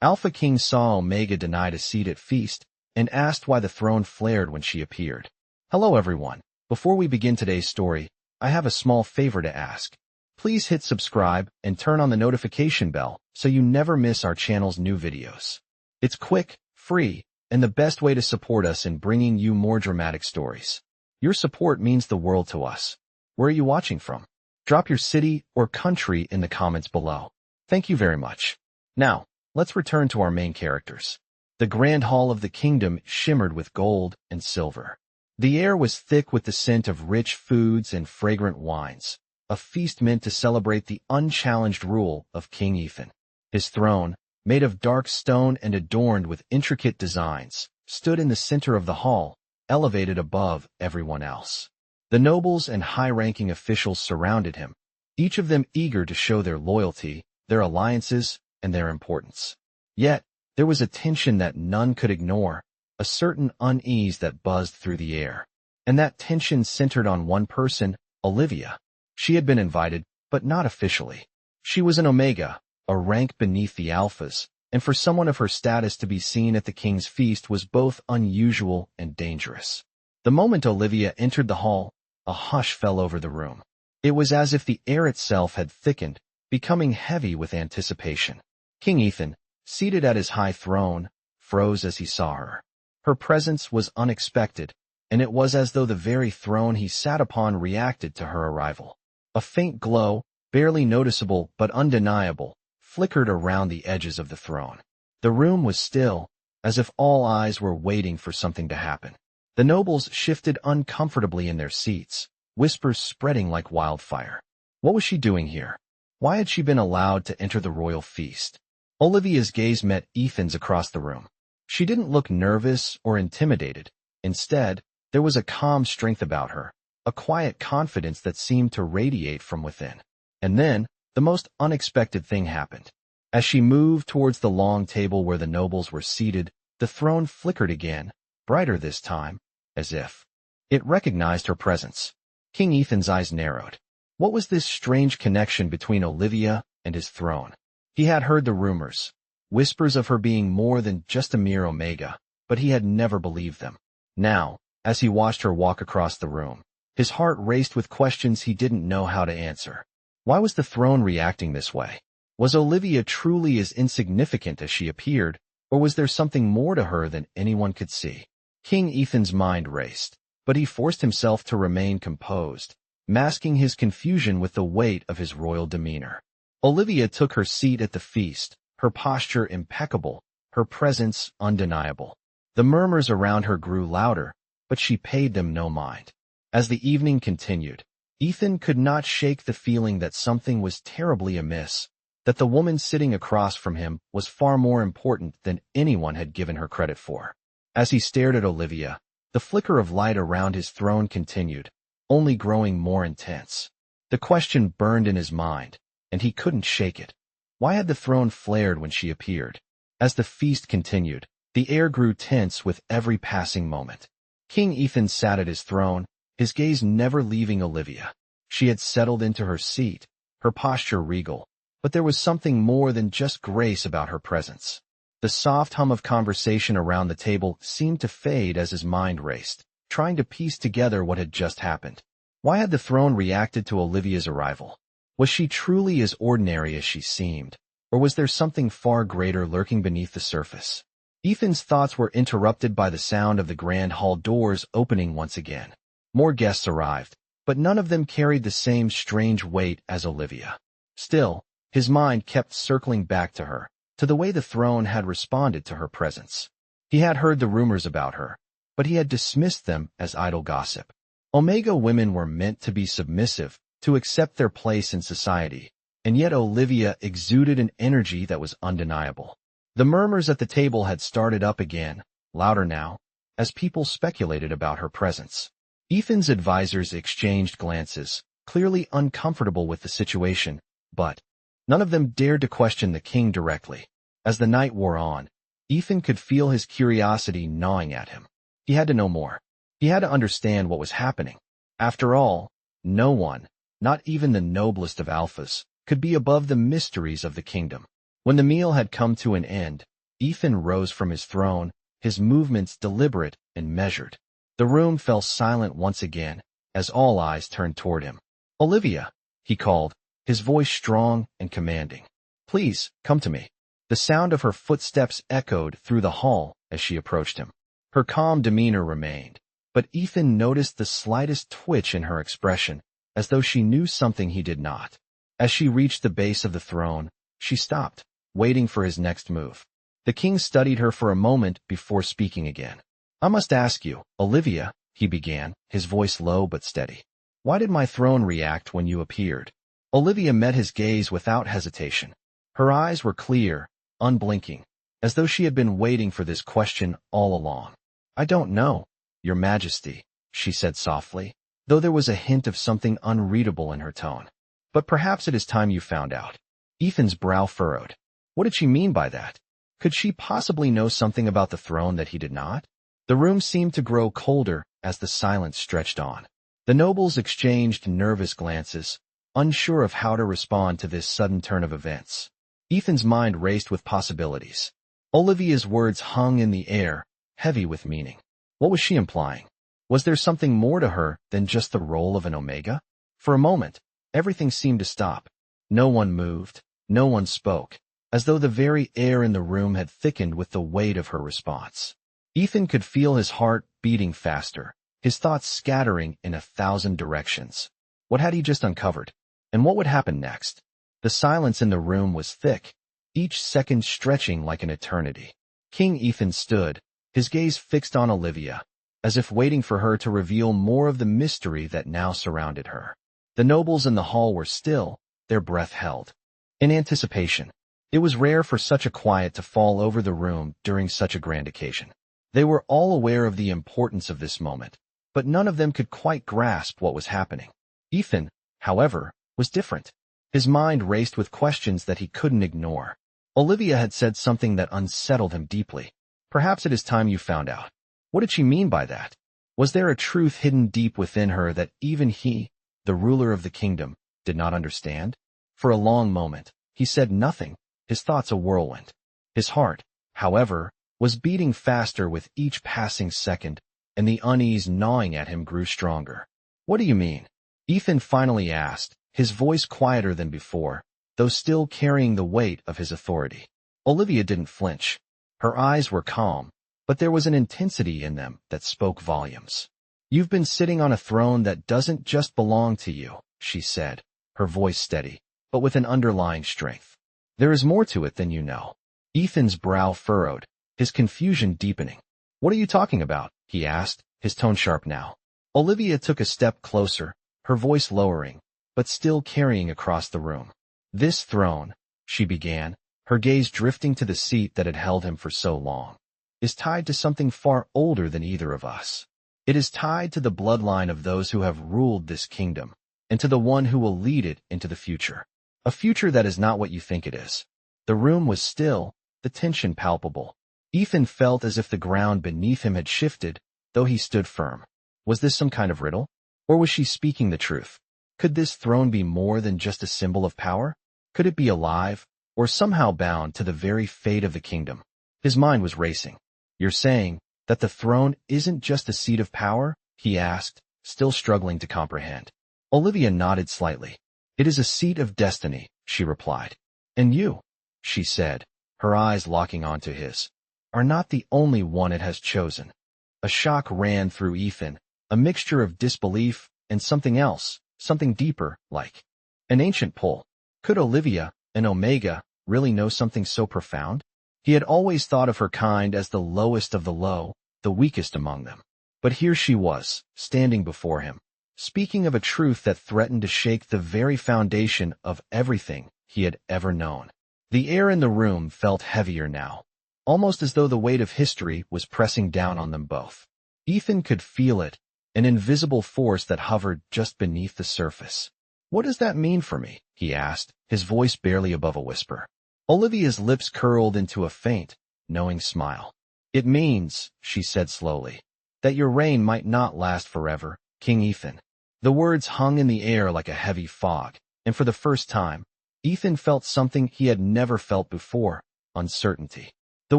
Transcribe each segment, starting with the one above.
Alpha King saw Omega denied a seat at feast and asked why the throne flared when she appeared. Hello everyone. Before we begin today's story, I have a small favor to ask. Please hit subscribe and turn on the notification bell so you never miss our channel's new videos. It's quick, free, and the best way to support us in bringing you more dramatic stories. Your support means the world to us. Where are you watching from? Drop your city or country in the comments below. Thank you very much. Now, let's return to our main characters. The grand hall of the kingdom shimmered with gold and silver. The air was thick with the scent of rich foods and fragrant wines, a feast meant to celebrate the unchallenged rule of King Ethan. His throne, made of dark stone and adorned with intricate designs, stood in the center of the hall, elevated above everyone else. The nobles and high-ranking officials surrounded him, each of them eager to show their loyalty, their alliances, and their importance. Yet, there was a tension that none could ignore, a certain unease that buzzed through the air. And that tension centered on one person, Olivia. She had been invited, but not officially. She was an Omega, a rank beneath the Alphas, and for someone of her status to be seen at the king's feast was both unusual and dangerous. The moment Olivia entered the hall, a hush fell over the room. It was as if the air itself had thickened, becoming heavy with anticipation. King Ethan, seated at his high throne, froze as he saw her. Her presence was unexpected, and it was as though the very throne he sat upon reacted to her arrival. A faint glow, barely noticeable but undeniable, flickered around the edges of the throne. The room was still, as if all eyes were waiting for something to happen. The nobles shifted uncomfortably in their seats, whispers spreading like wildfire. What was she doing here? Why had she been allowed to enter the royal feast? Olivia's gaze met Ethan's across the room. She didn't look nervous or intimidated. Instead, there was a calm strength about her, a quiet confidence that seemed to radiate from within. And then, the most unexpected thing happened. As she moved towards the long table where the nobles were seated, the throne flickered again, brighter this time, as if it recognized her presence. King Ethan's eyes narrowed. What was this strange connection between Olivia and his throne? He had heard the rumors, whispers of her being more than just a mere Omega, but he had never believed them. Now, as he watched her walk across the room, his heart raced with questions he didn't know how to answer. Why was the throne reacting this way? Was Olivia truly as insignificant as she appeared, or was there something more to her than anyone could see? King Ethan's mind raced, but he forced himself to remain composed, masking his confusion with the weight of his royal demeanor. Olivia took her seat at the feast, her posture impeccable, her presence undeniable. The murmurs around her grew louder, but she paid them no mind. As the evening continued, Ethan could not shake the feeling that something was terribly amiss, that the woman sitting across from him was far more important than anyone had given her credit for. As he stared at Olivia, the flicker of light around his throne continued, only growing more intense. The question burned in his mind, and he couldn't shake it. Why had the throne flared when she appeared? As the feast continued, the air grew tense with every passing moment. King Ethan sat at his throne, his gaze never leaving Olivia. She had settled into her seat, her posture regal, but there was something more than just grace about her presence. The soft hum of conversation around the table seemed to fade as his mind raced, trying to piece together what had just happened. Why had the throne reacted to Olivia's arrival? Was she truly as ordinary as she seemed, or was there something far greater lurking beneath the surface? Ethan's thoughts were interrupted by the sound of the grand hall doors opening once again. More guests arrived, but none of them carried the same strange weight as Olivia. Still, his mind kept circling back to her, to the way the throne had responded to her presence. He had heard the rumors about her, but he had dismissed them as idle gossip. Omega women were meant to be submissive, to accept their place in society, and yet Olivia exuded an energy that was undeniable. The murmurs at the table had started up again, louder now, as people speculated about her presence. Ethan's advisors exchanged glances, clearly uncomfortable with the situation, but none of them dared to question the king directly. As the night wore on, Ethan could feel his curiosity gnawing at him. He had to know more. He had to understand what was happening. After all, no one, not even the noblest of alphas, could be above the mysteries of the kingdom. When the meal had come to an end, Ethan rose from his throne, his movements deliberate and measured. The room fell silent once again, as all eyes turned toward him. "Olivia," he called, his voice strong and commanding. "Please, come to me." The sound of her footsteps echoed through the hall as she approached him. Her calm demeanor remained, but Ethan noticed the slightest twitch in her expression, as though she knew something he did not. As she reached the base of the throne, she stopped, waiting for his next move. The king studied her for a moment before speaking again. "I must ask you, Olivia," he began, his voice low but steady. "Why did my throne react when you appeared?" Olivia met his gaze without hesitation. Her eyes were clear, unblinking, as though she had been waiting for this question all along. "I don't know, Your Majesty," she said softly, though there was a hint of something unreadable in her tone. "But perhaps it is time you found out." Ethan's brow furrowed. What did she mean by that? Could she possibly know something about the throne that he did not? The room seemed to grow colder as the silence stretched on. The nobles exchanged nervous glances, unsure of how to respond to this sudden turn of events. Ethan's mind raced with possibilities. Olivia's words hung in the air, heavy with meaning. What was she implying? Was there something more to her than just the role of an Omega? For a moment, everything seemed to stop. No one moved, no one spoke, as though the very air in the room had thickened with the weight of her response. Ethan could feel his heart beating faster, his thoughts scattering in 1,000 directions. What had he just uncovered? And what would happen next? The silence in the room was thick, each second stretching like an eternity. King Ethan stood, his gaze fixed on Olivia, as if waiting for her to reveal more of the mystery that now surrounded her. The nobles in the hall were still, their breath held. In anticipation. It was rare for such a quiet to fall over the room during such a grand occasion. They were all aware of the importance of this moment, but none of them could quite grasp what was happening. Ethan, however, was different. His mind raced with questions that he couldn't ignore. Olivia had said something that unsettled him deeply. Perhaps it is time you found out. What did she mean by that? Was there a truth hidden deep within her that even he, the ruler of the kingdom, did not understand? For a long moment, he said nothing, his thoughts a whirlwind. His heart, however, was beating faster with each passing second, and the unease gnawing at him grew stronger. "What do you mean?" Ethan finally asked, his voice quieter than before, though still carrying the weight of his authority. Olivia didn't flinch. Her eyes were calm, but there was an intensity in them that spoke volumes. "You've been sitting on a throne that doesn't just belong to you," she said, her voice steady, but with an underlying strength. "There is more to it than you know." Ethan's brow furrowed, his confusion deepening. "What are you talking about?" he asked, his tone sharp now. Olivia took a step closer, her voice lowering, but still carrying across the room. "This throne," she began, her gaze drifting to the seat that had held him for so long, "is tied to something far older than either of us. It is tied to the bloodline of those who have ruled this kingdom, and to the one who will lead it into the future. A future that is not what you think it is." The room was still, the tension palpable. Ethan felt as if the ground beneath him had shifted, though he stood firm. Was this some kind of riddle? Or was she speaking the truth? Could this throne be more than just a symbol of power? Could it be alive, or somehow bound to the very fate of the kingdom? His mind was racing. "You're saying that the throne isn't just a seat of power?" he asked, still struggling to comprehend. Olivia nodded slightly. "It is a seat of destiny," she replied. "And you," she said, her eyes locking onto his, "are not the only one it has chosen." A shock ran through Ethan, a mixture of disbelief and something else, something deeper, like an ancient pull. Could Olivia, an Omega, really know something so profound? He had always thought of her kind as the lowest of the low, the weakest among them. But here she was, standing before him, speaking of a truth that threatened to shake the very foundation of everything he had ever known. The air in the room felt heavier now, almost as though the weight of history was pressing down on them both. Ethan could feel it, an invisible force that hovered just beneath the surface. "What does that mean for me?" he asked, his voice barely above a whisper. Olivia's lips curled into a faint, knowing smile. "It means," she said slowly, "that your reign might not last forever, King Ethan." The words hung in the air like a heavy fog, and for the first time, Ethan felt something he had never felt before: uncertainty. The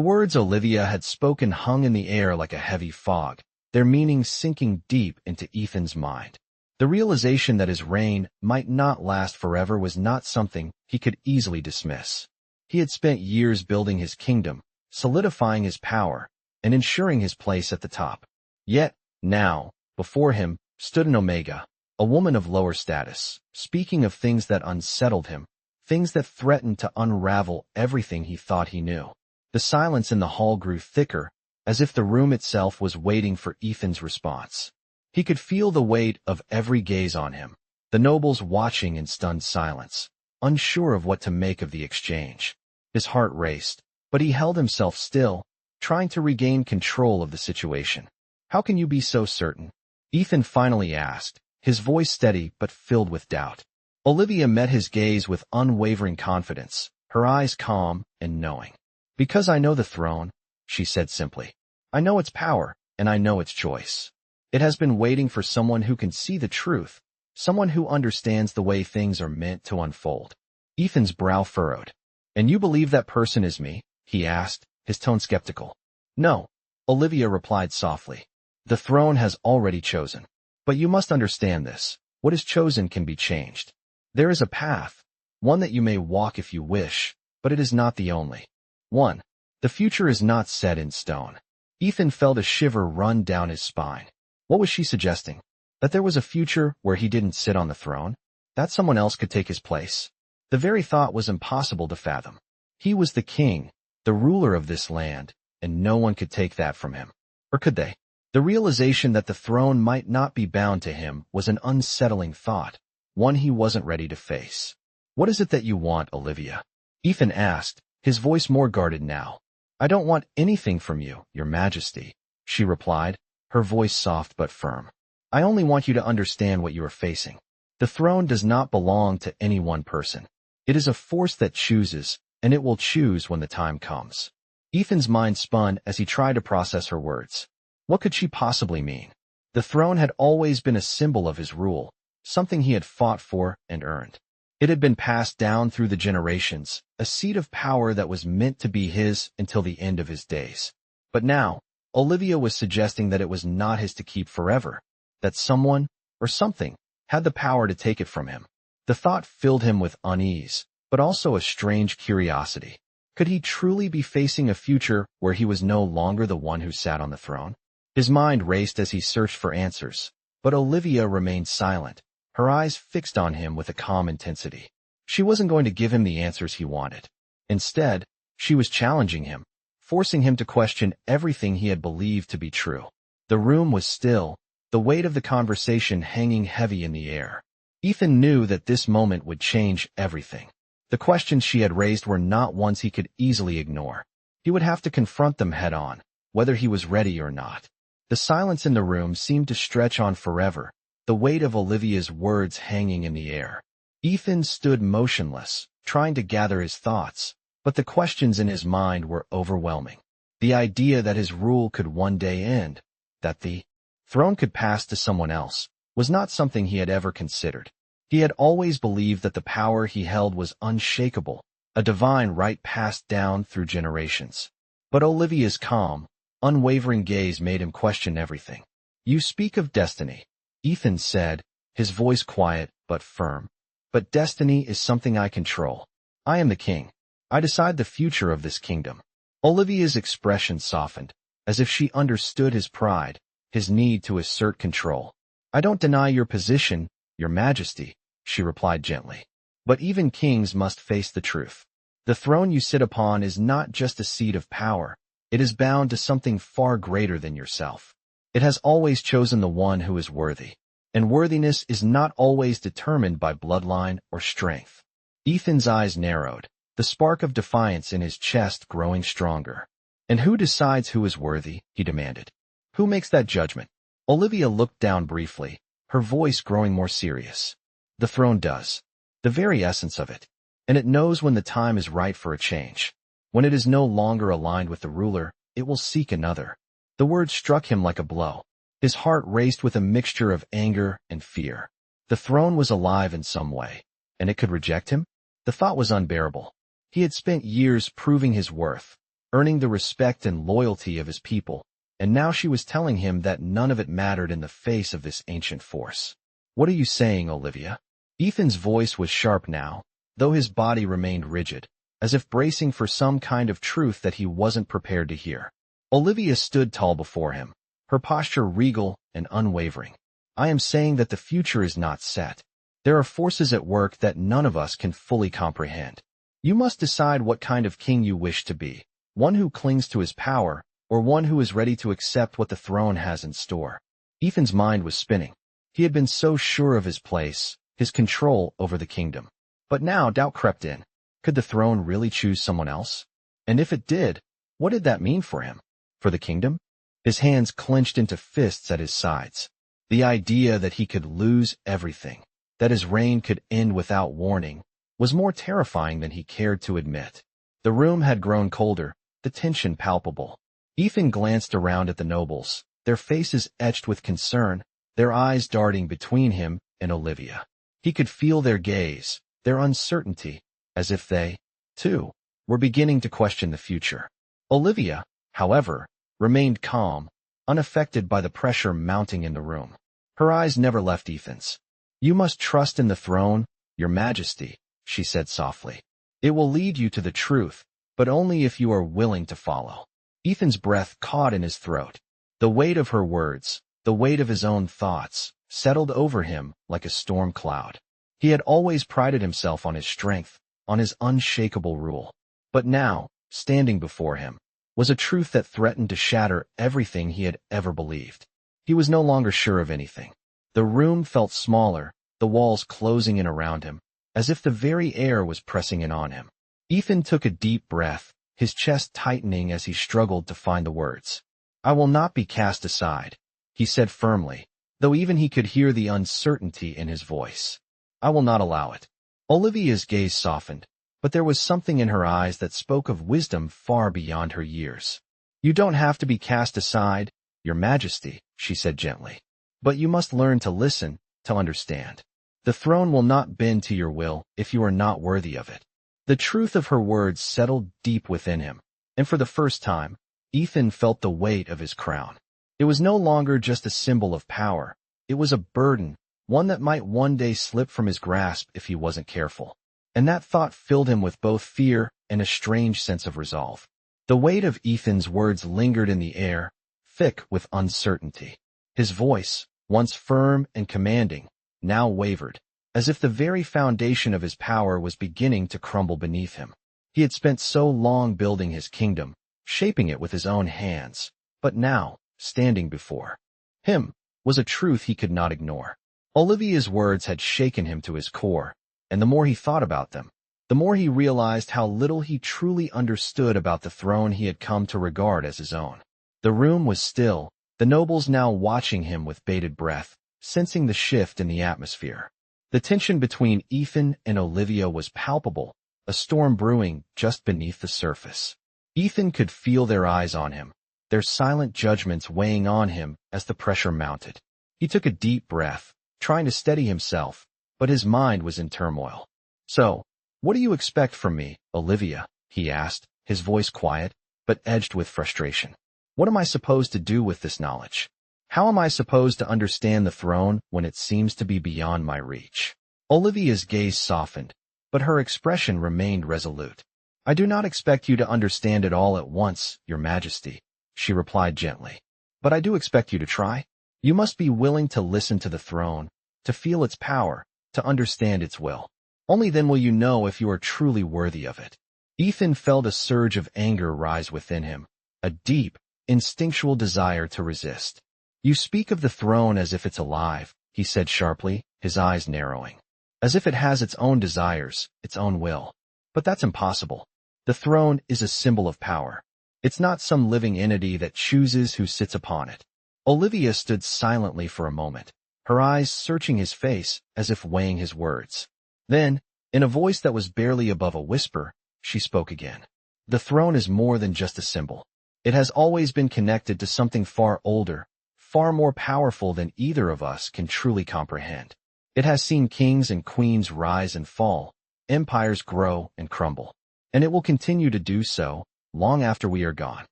words Olivia had spoken hung in the air like a heavy fog, their meaning sinking deep into Ethan's mind. The realization that his reign might not last forever was not something he could easily dismiss. He had spent years building his kingdom, solidifying his power, and ensuring his place at the top. Yet, now, before him, stood an Omega, a woman of lower status, speaking of things that unsettled him, things that threatened to unravel everything he thought he knew. The silence in the hall grew thicker, as if the room itself was waiting for Ethan's response. He could feel the weight of every gaze on him, the nobles watching in stunned silence, unsure of what to make of the exchange. His heart raced, but he held himself still, trying to regain control of the situation. "How can you be so certain?" Ethan finally asked, his voice steady but filled with doubt. Olivia met his gaze with unwavering confidence, her eyes calm and knowing. "Because I know the throne," she said simply. "I know its power, and I know its choice. It has been waiting for someone who can see the truth, someone who understands the way things are meant to unfold." Ethan's brow furrowed. "And you believe that person is me?" he asked, his tone skeptical. "No," Olivia replied softly. "The throne has already chosen. But you must understand this. What is chosen can be changed. There is a path, one that you may walk if you wish, but it is not the only one. The future is not set in stone." Ethan felt a shiver run down his spine. What was she suggesting? That there was a future where he didn't sit on the throne? That someone else could take his place? The very thought was impossible to fathom. He was the king, the ruler of this land, and no one could take that from him. Or could they? The realization that the throne might not be bound to him was an unsettling thought, one he wasn't ready to face. "What is it that you want, Olivia?" Ethan asked, his voice more guarded now. "I don't want anything from you, Your Majesty," she replied, her voice soft but firm. "I only want you to understand what you are facing. The throne does not belong to any one person. It is a force that chooses, and it will choose when the time comes." Ethan's mind spun as he tried to process her words. What could she possibly mean? The throne had always been a symbol of his rule, something he had fought for and earned. It had been passed down through the generations, a seat of power that was meant to be his until the end of his days. But now, Olivia was suggesting that it was not his to keep forever, that someone, or something, had the power to take it from him. The thought filled him with unease, but also a strange curiosity. Could he truly be facing a future where he was no longer the one who sat on the throne? His mind raced as he searched for answers, but Olivia remained silent, her eyes fixed on him with a calm intensity. She wasn't going to give him the answers he wanted. Instead, she was challenging him, forcing him to question everything he had believed to be true. The room was still, the weight of the conversation hanging heavy in the air. Ethan knew that this moment would change everything. The questions she had raised were not ones he could easily ignore. He would have to confront them head-on, whether he was ready or not. The silence in the room seemed to stretch on forever, the weight of Olivia's words hanging in the air. Ethan stood motionless, trying to gather his thoughts, but the questions in his mind were overwhelming. The idea that his rule could one day end, that the throne could pass to someone else, was not something he had ever considered. He had always believed that the power he held was unshakable, a divine right passed down through generations. But Olivia's calm, unwavering gaze made him question everything. "You speak of destiny," Ethan said, his voice quiet but firm. "But destiny is something I control. I am the king. I decide the future of this kingdom." Olivia's expression softened, as if she understood his pride, his need to assert control. "I don't deny your position, Your Majesty," she replied gently. "But even kings must face the truth. The throne you sit upon is not just a seat of power. It is bound to something far greater than yourself. It has always chosen the one who is worthy, and worthiness is not always determined by bloodline or strength." Ethan's eyes narrowed, the spark of defiance in his chest growing stronger. "And who decides who is worthy?" he demanded. "Who makes that judgment?" Olivia looked down briefly, her voice growing more serious. "The throne does. The very essence of it. And it knows when the time is right for a change. When it is no longer aligned with the ruler, it will seek another." The word struck him like a blow. His heart raced with a mixture of anger and fear. The throne was alive in some way, and it could reject him? The thought was unbearable. He had spent years proving his worth, earning the respect and loyalty of his people, and now she was telling him that none of it mattered in the face of this ancient force. "What are you saying, Olivia?" Ethan's voice was sharp now, though his body remained rigid, as if bracing for some kind of truth that he wasn't prepared to hear. Olivia stood tall before him, her posture regal and unwavering. "I am saying that the future is not set. There are forces at work that none of us can fully comprehend. You must decide what kind of king you wish to be, one who clings to his power, or one who is ready to accept what the throne has in store." Ethan's mind was spinning. He had been so sure of his place, his control over the kingdom. But now doubt crept in. Could the throne really choose someone else? And if it did, what did that mean for him? For the kingdom? His hands clenched into fists at his sides. The idea that he could lose everything, that his reign could end without warning, was more terrifying than he cared to admit. The room had grown colder, the tension palpable. Ethan glanced around at the nobles, their faces etched with concern, their eyes darting between him and Olivia. He could feel their gaze, their uncertainty, as if they, too, were beginning to question the future. Olivia, however, remained calm, unaffected by the pressure mounting in the room. Her eyes never left Ethan's. "You must trust in the throne, Your Majesty," she said softly. "It will lead you to the truth, but only if you are willing to follow." Ethan's breath caught in his throat. The weight of her words, the weight of his own thoughts, settled over him like a storm cloud. He had always prided himself on his strength, on his unshakable rule. But now, standing before him, was a truth that threatened to shatter everything he had ever believed. He was no longer sure of anything. The room felt smaller, the walls closing in around him, as if the very air was pressing in on him. Ethan took a deep breath, his chest tightening as he struggled to find the words. "I will not be cast aside," he said firmly, though even he could hear the uncertainty in his voice. "I will not allow it." Olivia's gaze softened, but there was something in her eyes that spoke of wisdom far beyond her years. "You don't have to be cast aside, Your Majesty," she said gently. "But you must learn to listen, to understand. The throne will not bend to your will if you are not worthy of it." The truth of her words settled deep within him, and for the first time, Ethan felt the weight of his crown. It was no longer just a symbol of power. It was a burden, one that might one day slip from his grasp if he wasn't careful. And that thought filled him with both fear and a strange sense of resolve. The weight of Ethan's words lingered in the air, thick with uncertainty. His voice, once firm and commanding, now wavered, as if the very foundation of his power was beginning to crumble beneath him. He had spent so long building his kingdom, shaping it with his own hands, but now, standing before him, was a truth he could not ignore. Olivia's words had shaken him to his core, and the more he thought about them, the more he realized how little he truly understood about the throne he had come to regard as his own. The room was still, the nobles now watching him with bated breath, sensing the shift in the atmosphere. The tension between Ethan and Olivia was palpable, a storm brewing just beneath the surface. Ethan could feel their eyes on him, their silent judgments weighing on him as the pressure mounted. He took a deep breath, trying to steady himself, but his mind was in turmoil. "So, what do you expect from me, Olivia?" he asked, his voice quiet, but edged with frustration. "What am I supposed to do with this knowledge? How am I supposed to understand the throne when it seems to be beyond my reach?" Olivia's gaze softened, but her expression remained resolute. "I do not expect you to understand it all at once, Your Majesty," she replied gently. "But I do expect you to try. You must be willing to listen to the throne, to feel its power, to understand its will. Only then will you know if you are truly worthy of it." Ethan felt a surge of anger rise within him, a deep, instinctual desire to resist. "You speak of the throne as if it's alive," he said sharply, his eyes narrowing. "As if it has its own desires, its own will. But that's impossible. The throne is a symbol of power. It's not some living entity that chooses who sits upon it." Olivia stood silently for a moment, her eyes searching his face as if weighing his words. Then, in a voice that was barely above a whisper, she spoke again. "The throne is more than just a symbol. It has always been connected to something far older, far more powerful than either of us can truly comprehend. It has seen kings and queens rise and fall, empires grow and crumble. And it will continue to do so, long after we are gone.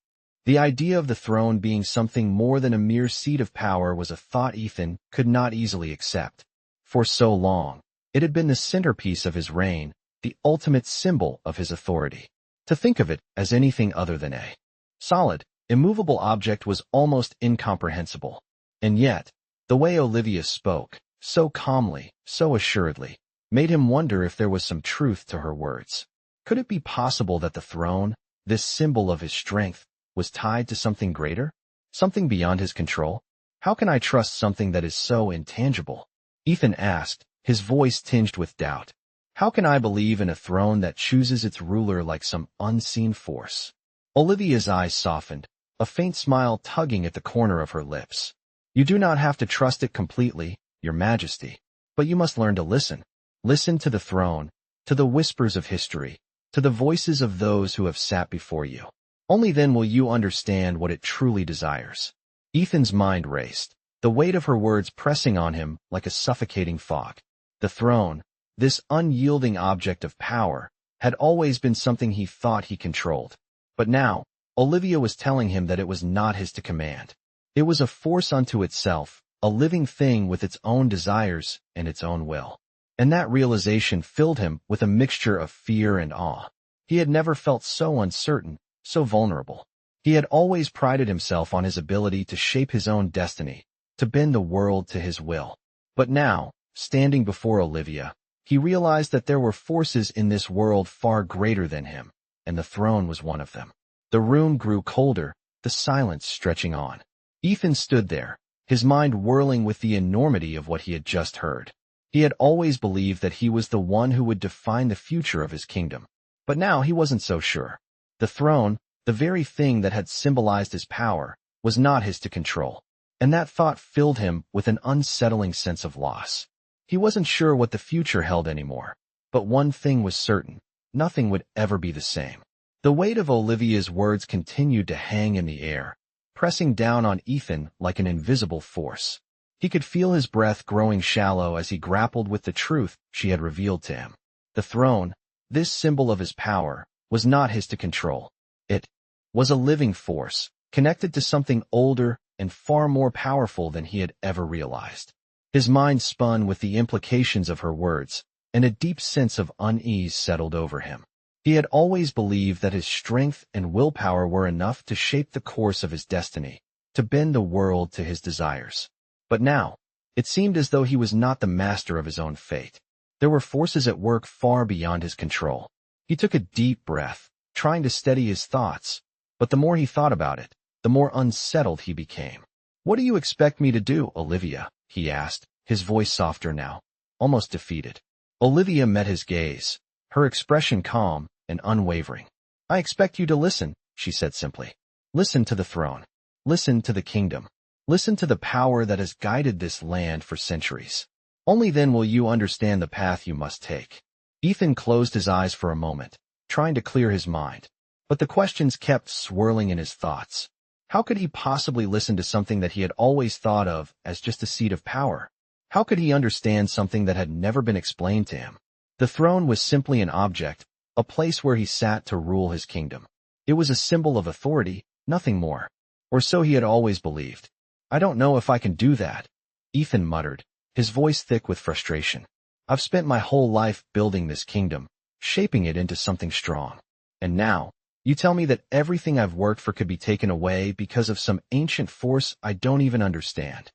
The idea of the throne being something more than a mere seat of power was a thought Ethan could not easily accept. For so long, it had been the centerpiece of his reign, the ultimate symbol of his authority. To think of it as anything other than a solid, immovable object was almost incomprehensible. And yet, the way Olivia spoke, so calmly, so assuredly, made him wonder if there was some truth to her words. Could it be possible that the throne, this symbol of his strength, was tied to something greater? Something beyond his control? How can I trust something that is so intangible? Ethan asked, his voice tinged with doubt. How can I believe in a throne that chooses its ruler like some unseen force? Olivia's eyes softened, a faint smile tugging at the corner of her lips. You do not have to trust it completely, Your Majesty, but you must learn to listen. Listen to the throne, to the whispers of history, to the voices of those who have sat before you. Only then will you understand what it truly desires. Ethan's mind raced, the weight of her words pressing on him like a suffocating fog. The throne, this unyielding object of power, had always been something he thought he controlled. But now, Olivia was telling him that it was not his to command. It was a force unto itself, a living thing with its own desires and its own will. And that realization filled him with a mixture of fear and awe. He had never felt so uncertain, so vulnerable. He had always prided himself on his ability to shape his own destiny, to bend the world to his will. But now, standing before Olivia, he realized that there were forces in this world far greater than him, and the throne was one of them. The room grew colder, the silence stretching on. Ethan stood there, his mind whirling with the enormity of what he had just heard. He had always believed that he was the one who would define the future of his kingdom. But now he wasn't so sure. The throne, the very thing that had symbolized his power, was not his to control. And that thought filled him with an unsettling sense of loss. He wasn't sure what the future held anymore. But one thing was certain, nothing would ever be the same. The weight of Olivia's words continued to hang in the air, pressing down on Ethan like an invisible force. He could feel his breath growing shallow as he grappled with the truth she had revealed to him. The throne, this symbol of his power, was not his to control. It was a living force, connected to something older and far more powerful than he had ever realized. His mind spun with the implications of her words, and a deep sense of unease settled over him. He had always believed that his strength and willpower were enough to shape the course of his destiny, to bend the world to his desires. But now, it seemed as though he was not the master of his own fate. There were forces at work far beyond his control. He took a deep breath, trying to steady his thoughts, but the more he thought about it, the more unsettled he became. "What do you expect me to do, Olivia?" he asked, his voice softer now, almost defeated. Olivia met his gaze, her expression calm and unwavering. "I expect you to listen," she said simply. "Listen to the throne. Listen to the kingdom. Listen to the power that has guided this land for centuries. Only then will you understand the path you must take." Ethan closed his eyes for a moment, trying to clear his mind. But the questions kept swirling in his thoughts. How could he possibly listen to something that he had always thought of as just a seat of power? How could he understand something that had never been explained to him? The throne was simply an object, a place where he sat to rule his kingdom. It was a symbol of authority, nothing more. Or so he had always believed. "I don't know if I can do that," Ethan muttered, his voice thick with frustration. "I've spent my whole life building this kingdom, shaping it into something strong. And now, you tell me that everything I've worked for could be taken away because of some ancient force I don't even understand."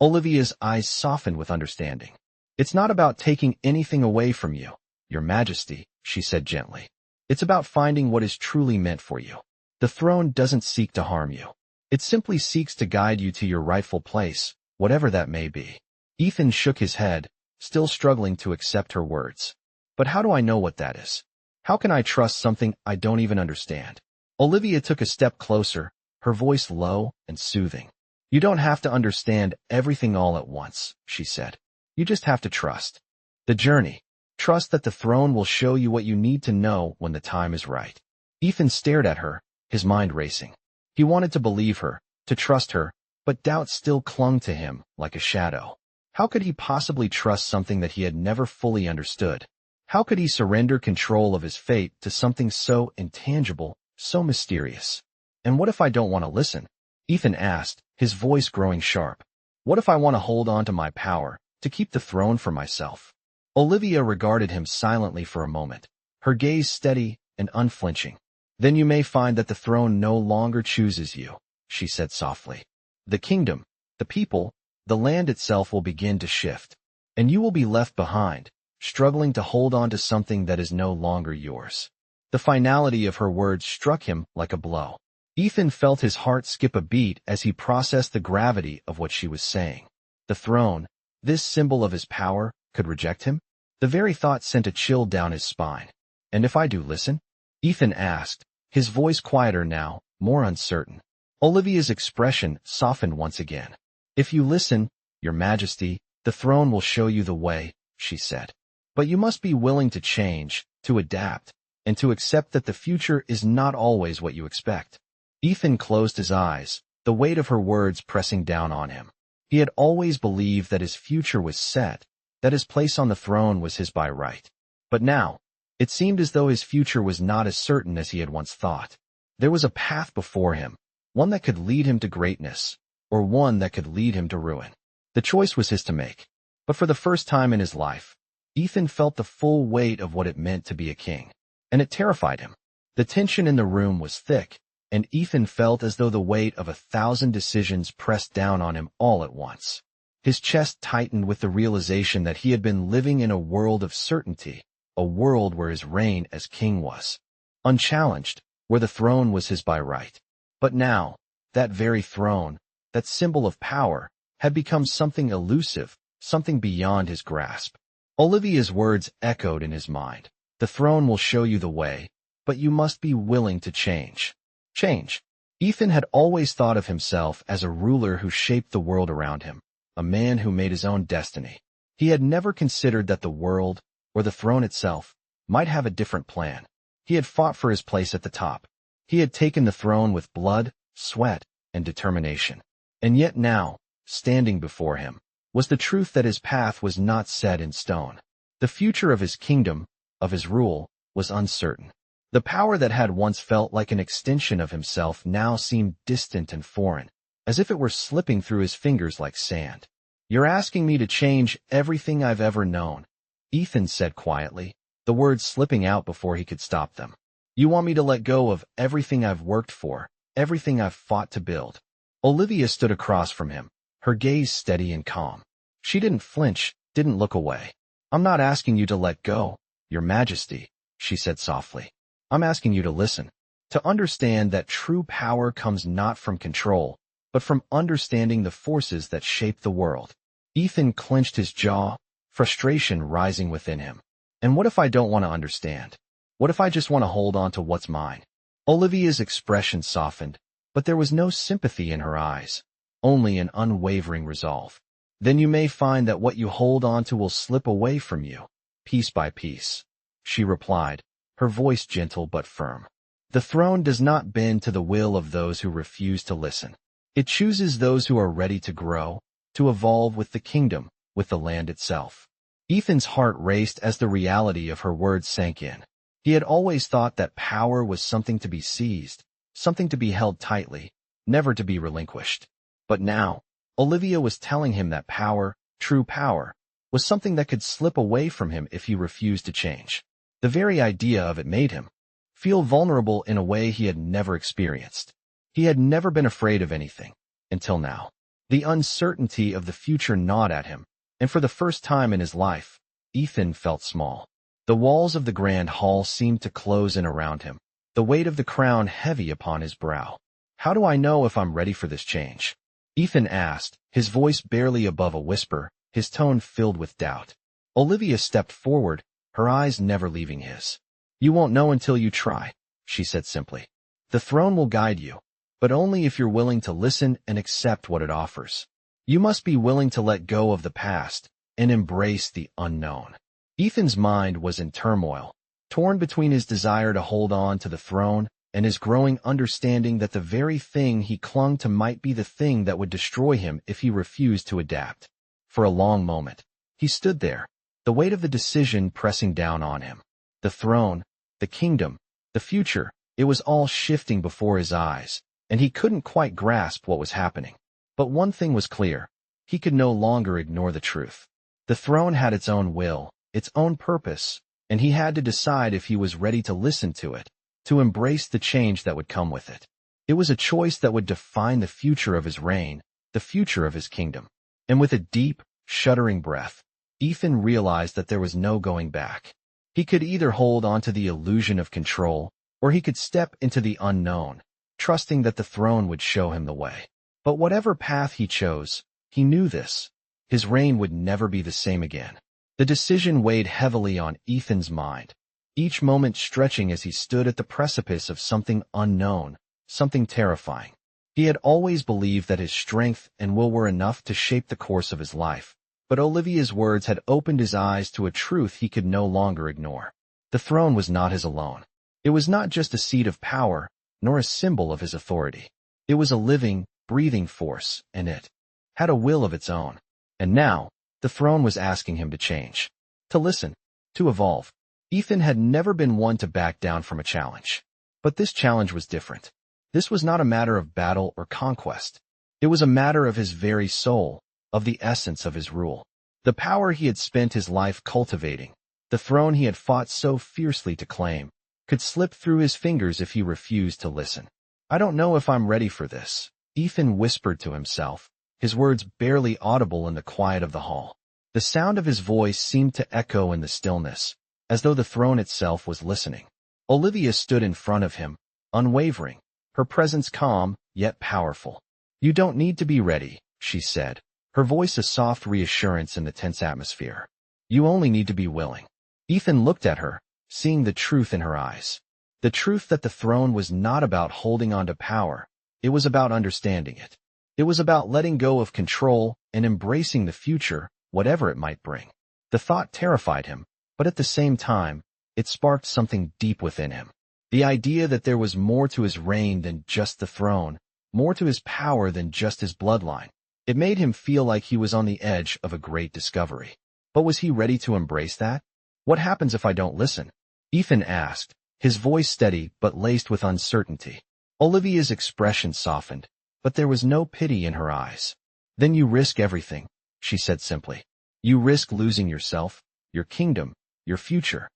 Olivia's eyes softened with understanding. "It's not about taking anything away from you, Your Majesty," she said gently. "It's about finding what is truly meant for you. The throne doesn't seek to harm you. It simply seeks to guide you to your rightful place, whatever that may be." Ethan shook his head, still struggling to accept her words. "But how do I know what that is? How can I trust something I don't even understand?" Olivia took a step closer, her voice low and soothing. "You don't have to understand everything all at once," she said. "You just have to trust the journey. Trust that the throne will show you what you need to know when the time is right." Ethan stared at her, his mind racing. He wanted to believe her, to trust her, but doubt still clung to him like a shadow. How could he possibly trust something that he had never fully understood? How could he surrender control of his fate to something so intangible, so mysterious? And what if I don't want to listen? Ethan asked, his voice growing sharp. What if I want to hold on to my power, to keep the throne for myself? Olivia regarded him silently for a moment, her gaze steady and unflinching. Then you may find that the throne no longer chooses you, she said softly. The kingdom, the people, the land itself will begin to shift, and you will be left behind, struggling to hold on to something that is no longer yours. The finality of her words struck him like a blow. Ethan felt his heart skip a beat as he processed the gravity of what she was saying. The throne, this symbol of his power, could reject him? The very thought sent a chill down his spine. And if I do listen? Ethan asked, his voice quieter now, more uncertain. Olivia's expression softened once again. If you listen, Your Majesty, the throne will show you the way, she said. But you must be willing to change, to adapt, and to accept that the future is not always what you expect. Ethan closed his eyes, the weight of her words pressing down on him. He had always believed that his future was set, that his place on the throne was his by right. But now, it seemed as though his future was not as certain as he had once thought. There was a path before him, one that could lead him to greatness, or one that could lead him to ruin. The choice was his to make. But for the first time in his life, Ethan felt the full weight of what it meant to be a king, and it terrified him. The tension in the room was thick, and Ethan felt as though the weight of 1,000 decisions pressed down on him all at once. His chest tightened with the realization that he had been living in a world of certainty, a world where his reign as king was unchallenged, where the throne was his by right. But now, that very throne, that symbol of power, had become something elusive, something beyond his grasp. Olivia's words echoed in his mind. The throne will show you the way, but you must be willing to change. Change. Ethan had always thought of himself as a ruler who shaped the world around him, a man who made his own destiny. He had never considered that the world, or the throne itself, might have a different plan. He had fought for his place at the top. He had taken the throne with blood, sweat, and determination. And yet now, standing before him, was the truth that his path was not set in stone. The future of his kingdom, of his rule, was uncertain. The power that had once felt like an extension of himself now seemed distant and foreign, as if it were slipping through his fingers like sand. You're asking me to change everything I've ever known, Ethan said quietly, the words slipping out before he could stop them. You want me to let go of everything I've worked for, everything I've fought to build. Olivia stood across from him, her gaze steady and calm. She didn't flinch, didn't look away. I'm not asking you to let go, Your Majesty, she said softly. I'm asking you to listen, to understand that true power comes not from control, but from understanding the forces that shape the world. Ethan clenched his jaw, frustration rising within him. And what if I don't want to understand? What if I just want to hold on to what's mine? Olivia's expression softened, but there was no sympathy in her eyes, only an unwavering resolve. Then you may find that what you hold on to will slip away from you, piece by piece, she replied, her voice gentle but firm. The throne does not bend to the will of those who refuse to listen. It chooses those who are ready to grow, to evolve with the kingdom, with the land itself. Ethan's heart raced as the reality of her words sank in. He had always thought that power was something to be seized, something to be held tightly, never to be relinquished. But now, Olivia was telling him that power, true power, was something that could slip away from him if he refused to change. The very idea of it made him feel vulnerable in a way he had never experienced. He had never been afraid of anything, until now. The uncertainty of the future gnawed at him, and for the first time in his life, Ethan felt small. The walls of the grand hall seemed to close in around him, the weight of the crown heavy upon his brow. How do I know if I'm ready for this change? Ethan asked, his voice barely above a whisper, his tone filled with doubt. Olivia stepped forward, her eyes never leaving his. You won't know until you try, she said simply. The throne will guide you, but only if you're willing to listen and accept what it offers. You must be willing to let go of the past and embrace the unknown. Ethan's mind was in turmoil, torn between his desire to hold on to the throne and his growing understanding that the very thing he clung to might be the thing that would destroy him if he refused to adapt. For a long moment, he stood there, the weight of the decision pressing down on him. The throne, the kingdom, the future, it was all shifting before his eyes, and he couldn't quite grasp what was happening. But one thing was clear. He could no longer ignore the truth. The throne had its own will, its own purpose, and he had to decide if he was ready to listen to it, to embrace the change that would come with it. It was a choice that would define the future of his reign, the future of his kingdom. And with a deep, shuddering breath, Ethan realized that there was no going back. He could either hold on to the illusion of control, or he could step into the unknown, trusting that the throne would show him the way. But whatever path he chose, he knew this. His reign would never be the same again. The decision weighed heavily on Ethan's mind, each moment stretching as he stood at the precipice of something unknown, something terrifying. He had always believed that his strength and will were enough to shape the course of his life, but Olivia's words had opened his eyes to a truth he could no longer ignore. The throne was not his alone. It was not just a seat of power, nor a symbol of his authority. It was a living, breathing force, and it had a will of its own. And now, the throne was asking him to change, to listen, to evolve. Ethan had never been one to back down from a challenge. But this challenge was different. This was not a matter of battle or conquest. It was a matter of his very soul, of the essence of his rule. The power he had spent his life cultivating, the throne he had fought so fiercely to claim, could slip through his fingers if he refused to listen. "I don't know if I'm ready for this," Ethan whispered to himself, his words barely audible in the quiet of the hall. The sound of his voice seemed to echo in the stillness, as though the throne itself was listening. Olivia stood in front of him, unwavering, her presence calm, yet powerful. "You don't need to be ready," she said, her voice a soft reassurance in the tense atmosphere. "You only need to be willing." Ethan looked at her, seeing the truth in her eyes. The truth that the throne was not about holding on to power, it was about understanding it. It was about letting go of control and embracing the future, whatever it might bring. The thought terrified him, but at the same time, it sparked something deep within him. The idea that there was more to his reign than just the throne, more to his power than just his bloodline. It made him feel like he was on the edge of a great discovery. But was he ready to embrace that? "What happens if I don't listen?" Ethan asked, his voice steady but laced with uncertainty. Olivia's expression softened, but there was no pity in her eyes. "Then you risk everything," she said simply. "You risk losing yourself, your kingdom, your future."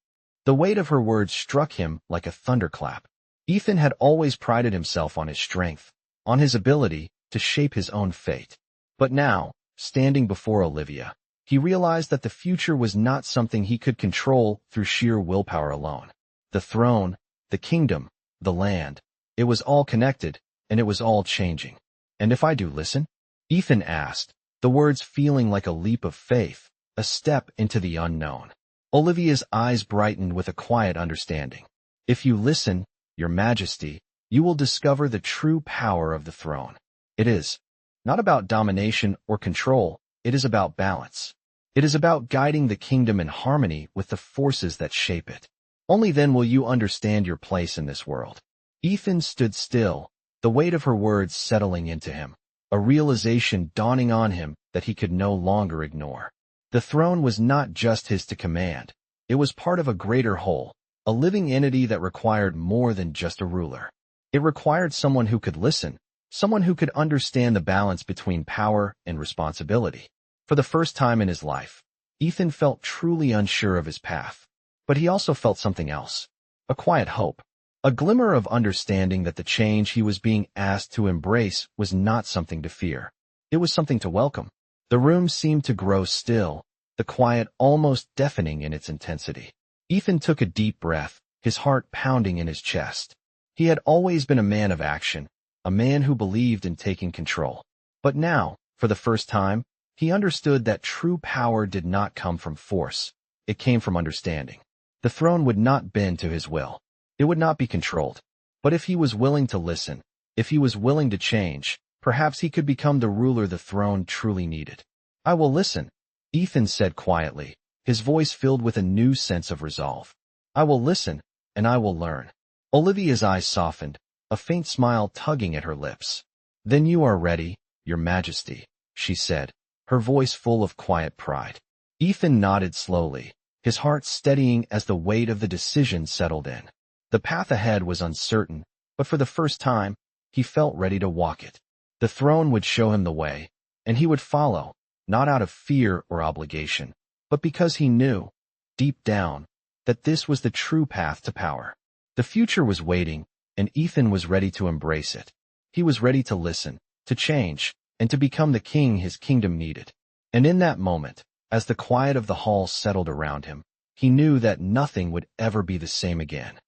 The weight of her words struck him like a thunderclap. Ethan had always prided himself on his strength, on his ability to shape his own fate. But now, standing before Olivia, he realized that the future was not something he could control through sheer willpower alone. The throne, the kingdom, the land, it was all connected, and it was all changing. "And if I do listen?" Ethan asked, the words feeling like a leap of faith, a step into the unknown. Olivia's eyes brightened with a quiet understanding. "If you listen, Your Majesty, you will discover the true power of the throne. It is not about domination or control, it is about balance. It is about guiding the kingdom in harmony with the forces that shape it. Only then will you understand your place in this world." Ethan stood still, the weight of her words settling into him, a realization dawning on him that he could no longer ignore. The throne was not just his to command. It was part of a greater whole, a living entity that required more than just a ruler. It required someone who could listen, someone who could understand the balance between power and responsibility. For the first time in his life, Ethan felt truly unsure of his path. But he also felt something else, a quiet hope, a glimmer of understanding that the change he was being asked to embrace was not something to fear. It was something to welcome. The room seemed to grow still, the quiet almost deafening in its intensity. Ethan took a deep breath, his heart pounding in his chest. He had always been a man of action, a man who believed in taking control. But now, for the first time, he understood that true power did not come from force. It came from understanding. The throne would not bend to his will. It would not be controlled. But if he was willing to listen, if he was willing to change, perhaps he could become the ruler the throne truly needed. "I will listen," Ethan said quietly, his voice filled with a new sense of resolve. "I will listen, and I will learn." Olivia's eyes softened, a faint smile tugging at her lips. "Then you are ready, Your Majesty," she said, her voice full of quiet pride. Ethan nodded slowly, his heart steadying as the weight of the decision settled in. The path ahead was uncertain, but for the first time, he felt ready to walk it. The throne would show him the way, and he would follow, not out of fear or obligation, but because he knew, deep down, that this was the true path to power. The future was waiting, and Ethan was ready to embrace it. He was ready to listen, to change, and to become the king his kingdom needed. And in that moment, as the quiet of the hall settled around him, he knew that nothing would ever be the same again.